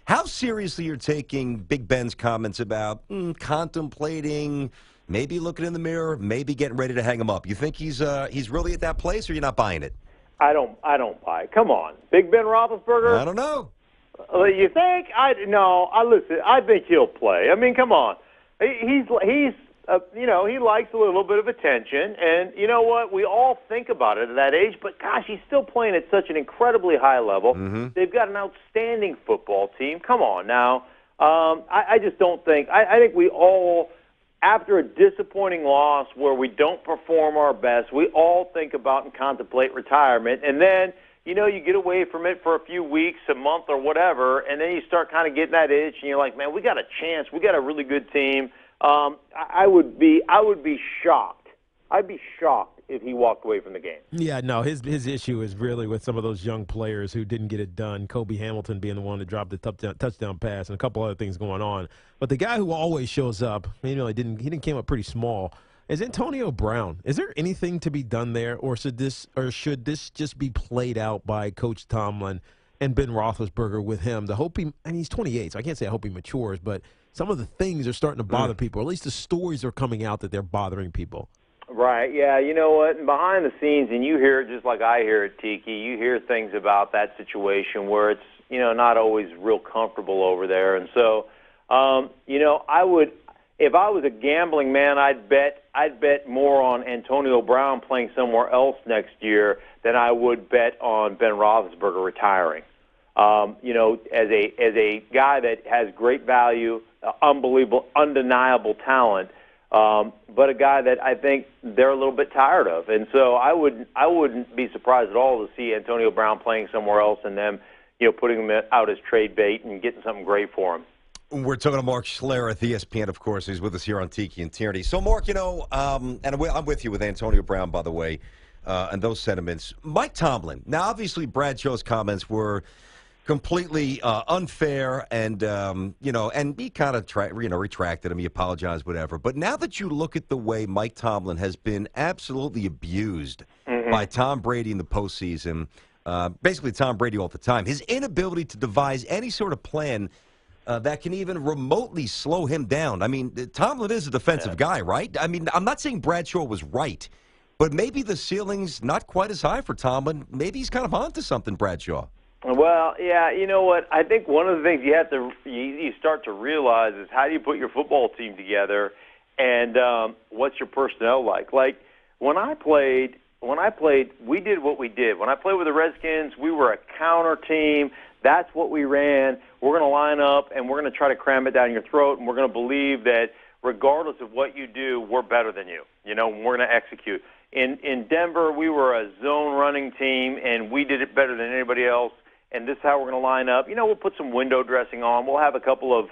how seriously you're taking Big Ben's comments about contemplating, maybe looking in the mirror, maybe getting ready to hang him up. You think he's really at that place, or you're not buying it? I don't buy it. Come on, Big Ben Roethlisberger. I don't know. You think? Listen. I think he'll play. I mean, come on. He likes a little bit of attention, and you know what? We all think about it at that age. But gosh, he's still playing at such an incredibly high level. Mm-hmm. They've got an outstanding football team. Come on now. I just don't think. I think we all, after a disappointing loss where we don't perform our best, we all think about and contemplate retirement, and then. You get away from it for a few weeks, a month, or whatever, and then you start kind of getting that itch, and you're like, man, we got a chance. We got a really good team. I would be shocked. I'd be shocked if he walked away from the game. Yeah, no, his issue is really with some of those young players who didn't get it done. Kobe Hamilton being the one that dropped the touchdown pass, and a couple other things going on. But the guy who always shows up, he didn't came up pretty small. Is Antonio Brown. Is there anything to be done there, or should this just be played out by Coach Tomlin and Ben Roethlisberger with him? He's 28, so I can't say I hope he matures, but some of the things are starting to bother people, or at least the stories are coming out that they're bothering people. Right, yeah, you know what, and behind the scenes, and you hear it just like I hear it, Tiki, you hear things about that situation where it's, not always real comfortable over there, and so, if I was a gambling man, I'd bet more on Antonio Brown playing somewhere else next year than I would bet on Ben Roethlisberger retiring. As a guy that has great value, unbelievable, undeniable talent, but a guy that I think they're a little bit tired of, and so I wouldn't be surprised at all to see Antonio Brown playing somewhere else and them, putting him out as trade bait and getting something great for him. We're talking to Mark Schlereth, ESPN, of course, who's with us here on Tiki and Tierney. So, Mark, and I'm with you with Antonio Brown, by the way, and those sentiments. Mike Tomlin. Now, obviously, Bradshaw's comments were completely unfair, and and he kind of retracted them. He apologized, whatever. But now that you look at the way Mike Tomlin has been absolutely abused by Tom Brady in the postseason, basically Tom Brady all the time, his inability to devise any sort of plan that can even remotely slow him down. I mean, Tomlin is a defensive guy, right? I mean, I'm not saying Bradshaw was right, but maybe the ceiling's not quite as high for Tomlin. Maybe he's kind of onto something, Bradshaw. Well, yeah, you know what? I think one of the things you start to realize is how do you put your football team together, and what's your personnel like? Like when I played, we did what we did. When I played with the Redskins, we were a counter team. That's what we ran. We're going to line up, and we're going to try to cram it down your throat, and we're going to believe that regardless of what you do, we're better than you. We're going to execute. In Denver, we were a zone running team, and we did it better than anybody else, and this is how we're going to line up. We'll put some window dressing on. We'll have a couple of,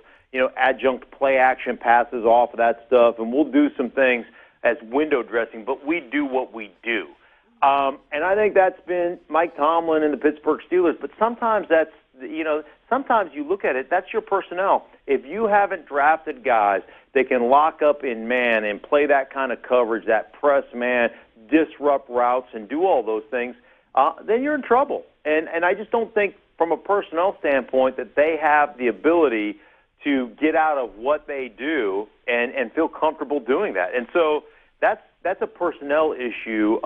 adjunct play-action passes off of that stuff, and we'll do some things as window dressing, but we do what we do. And I think that's been Mike Tomlin and the Pittsburgh Steelers, but sometimes sometimes you look at it, that's your personnel. If you haven't drafted guys that can lock up in man and play that kind of coverage, that press man, disrupt routes and do all those things, then you're in trouble. And I just don't think from a personnel standpoint that they have the ability to get out of what they do and feel comfortable doing that. And so that's a personnel issue,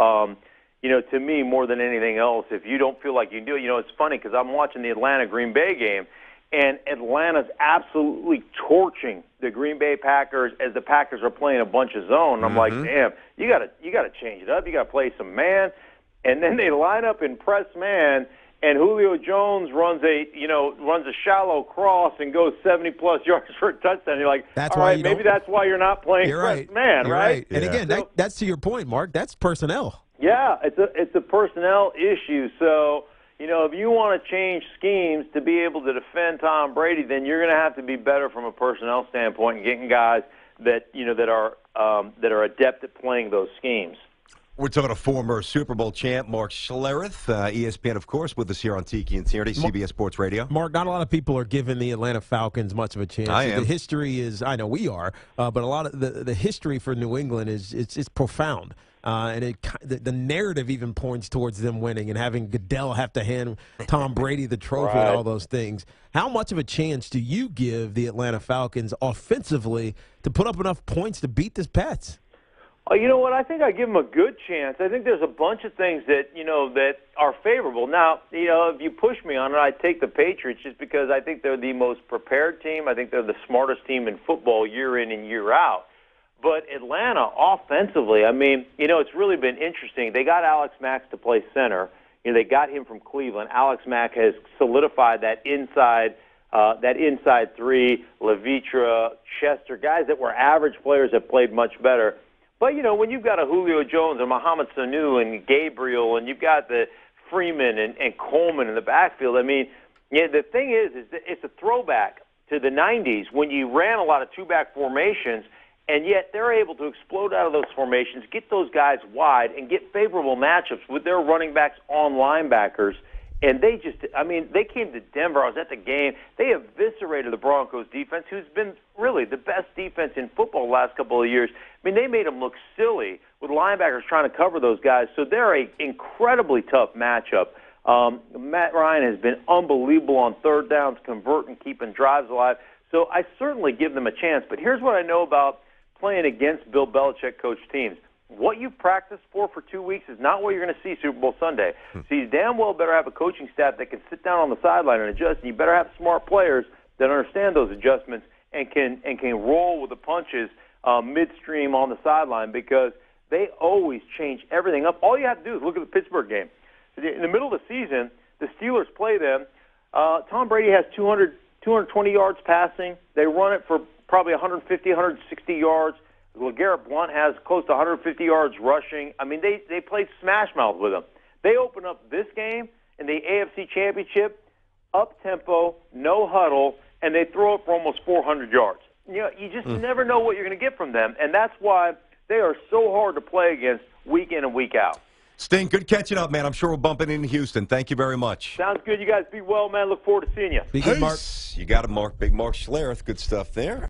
to me more than anything else. If you don't feel like you do, it's funny because I'm watching the Atlanta-Green Bay game, and Atlanta's absolutely torching the Green Bay Packers as the Packers are playing a bunch of zone. And I'm like, damn, you got to change it up. You got to play some man. And then they line up in press man, and Julio Jones runs a shallow cross and goes 70-plus yards for a touchdown. You're like, that's all right, maybe that's why you're not playing press man, you're right? And again, that's to your point, Mark. That's personnel. Yeah, it's a personnel issue. So, if you want to change schemes to be able to defend Tom Brady, then you're going to have to be better from a personnel standpoint and getting guys that are adept at playing those schemes. We're talking to former Super Bowl champ Mark Schlereth, ESPN, of course, with us here on Tiki and Tierney, CBS Sports Radio. Mark, not a lot of people are giving the Atlanta Falcons much of a chance. I am. The history is, I know we are, but a lot of the history for New England is it's profound. And the narrative even points towards them winning and having Goodell have to hand Tom Brady the trophy and all those things. How much of a chance do you give the Atlanta Falcons offensively to put up enough points to beat this Pats? Oh, you know what? I think I give them a good chance. I think there's a bunch of things that that are favorable. Now, if you push me on it, I'd take the Patriots just because I think they're the most prepared team. I think they're the smartest team in football year in and year out. But Atlanta, offensively, I mean, it's really been interesting. They got Alex Mack to play center. They got him from Cleveland. Alex Mack has solidified that inside three. Levitra, Chester, guys that were average players have played much better. But, when you've got a Julio Jones and Mohamed Sanu and Gabriel and you've got the Freeman and Coleman in the backfield, I mean, the thing is that it's a throwback to the 90s when you ran a lot of two-back formations, and yet they're able to explode out of those formations, get those guys wide, and get favorable matchups with their running backs on linebackers. And they came to Denver. I was at the game. They eviscerated the Broncos defense, who's been really the best defense in football the last couple of years. I mean, they made them look silly with linebackers trying to cover those guys. So they're an incredibly tough matchup. Matt Ryan has been unbelievable on third downs, converting, keeping drives alive. So I certainly give them a chance. But here's what I know about playing against Bill Belichick coach teams. What you practiced for 2 weeks is not what you're going to see Super Bowl Sunday. So you damn well better have a coaching staff that can sit down on the sideline and adjust, and you better have smart players that understand those adjustments and can roll with the punches midstream on the sideline, because they always change everything up. All you have to do is look at the Pittsburgh game. In the middle of the season, the Steelers play them. Tom Brady has 220 yards passing. They run it for probably 150, 160 yards. LeGarrette Blount has close to 150 yards rushing. I mean, they played smash mouth with them. They open up this game in the AFC Championship, up-tempo, no huddle, and they throw it for almost 400 yards. You just never know what you're going to get from them, and that's why they are so hard to play against week in and week out. Sting, good catching up, man. I'm sure we'll bump it in Houston. Thank you very much. Sounds good. You guys be well, man. Look forward to seeing you. Be good, Mark. You got it, Mark. Big Mark Schlereth. Good stuff there.